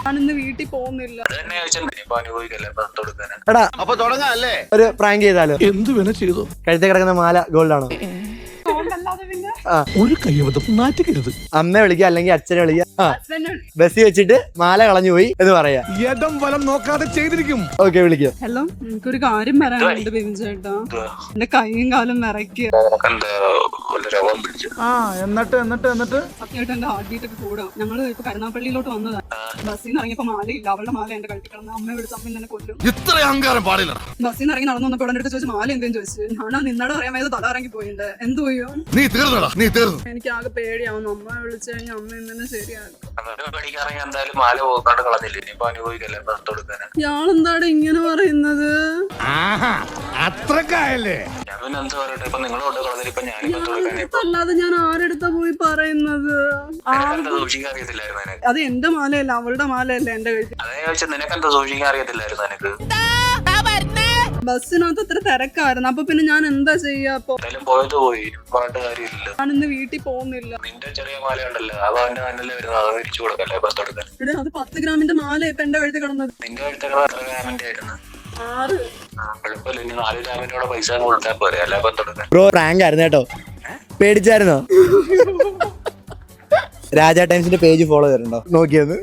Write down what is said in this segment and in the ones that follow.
ഞാനിന്ന് വീട്ടിൽ പോകുന്നില്ല. എടാ അപ്പൊ തുടങ്ങാല്ലേ ഒരു പ്രാങ്ക് ചെയ്താലോ? എന്ത് വേണ ചെയ്തു. കഴുത്തി കിടക്കുന്ന മാല ഗോൾഡ് ആണോ? ഒരു കയ്യബദ്ധം നാറ്റിക്കരുത്. അമ്മ വിളിക്കുക അല്ലെങ്കിൽ അച്ഛനെ വിളിക്കുക. ബസ് വെച്ചിട്ട് മാല കളഞ്ഞു പോയി എന്ന് പറയാ. യഥം വലം നോക്കാതെ ചെയ്തിരിക്കും. ഓക്കെ വിളിക്കുക. ഹലോ, എനിക്കൊരു കാര്യം പറയാനുണ്ട് ബിബിൻ ചേട്ടാ. എന്റെ കൈയും കാലും വിറയ്ക്കുക. എന്നിട്ട് സത്യമായിട്ട് എന്റെ ഹാർട്ട് ബീറ്റ് ഒക്കെ കൂടാ. ഞങ്ങള് ഇപ്പൊ കരുനാപ്പള്ളിയിലോട്ട് വന്നതാ. ബസ്സിൽ നിന്ന് ഇറങ്ങിയപ്പോ മാലയില്ല. അവളുടെ മാല എന്റെ കഴുത്തിൽ കിടന്ന് അമ്മയെ വിളിച്ച് അമ്മ തന്നെ കൊല്ലും. ഇത്ര അഹങ്കാരം പാടില്ല. ബസ്സിൽ നിന്ന് ഇറങ്ങി നടന്നു വന്നപ്പോൾ ഉടനെ അടുത്ത് ചോദിച്ചു മാല എന്തേലും ചോദിച്ചു. ഞാൻ നിന്നോട് പറയാൻ വേണ്ടി തല ഇറങ്ങി പോയിട്ടുണ്ട്. എന്ത് ചെയ്യും? നീ തീർന്നടാ, നീ തീർന്നു. എനിക്ക് ആകെ പേടിയാവുന്നു. അമ്മ വിളിച്ചു കഴിഞ്ഞാൽ അമ്മ എന്തെങ്കിലും ശരിയാക്കും. ഇയാളെന്താണ് ഇങ്ങനെ പറയുന്നത്? അത്രക്കായല്ലേ? അല്ലാതെ ഞാൻ ആരെടുത്താ പോയി പറയുന്നത്? അത് എന്റെ മാലയല്ല, അവളുടെ മാലയല്ല എന്റെ കഴുത്തിൽ. ബസ്സിനകത്ത് അത്ര തിരക്കായിരുന്നു. അപ്പൊ പിന്നെ ഞാൻ എന്താ ചെയ്യാ? അപ്പൊ ഞാനിന്ന് വീട്ടിൽ പോകുന്നില്ല. ഇവിടെ അത് 10 ഗ്രാമിന്റെ മാല ഇപ്പൊ എന്റെ കഴുത്തിൽ കിടന്നത്. 6. ബ്രോ പ്രാങ്ക് ആയിരുന്നു കേട്ടോ. പേടിച്ചായിരുന്നോ? രാജാ ടൈംസിന്റെ പേജ് ഫോളോ ചെയ്തിട്ടുണ്ടോ? നോക്കിയത്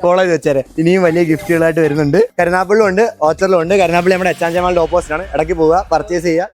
ഫോളോ ചെയ്ത് വെച്ചാരെ. ഇനിയും വലിയ ഗിഫ്റ്റുകളായിട്ട് വരുന്നുണ്ട്. കരുനാപ്പള്ളിലും ഉണ്ട്, ഓച്ചറിലും ഉണ്ട്. കരുനാപ്പള്ളി നമ്മുടെ എച്ചാഞ്ചമാളിന്റെ ഓപ്പോസിറ്റ് ആണ്. ഇടയ്ക്ക് പോവുക, പർച്ചേസ് ചെയ്യുക.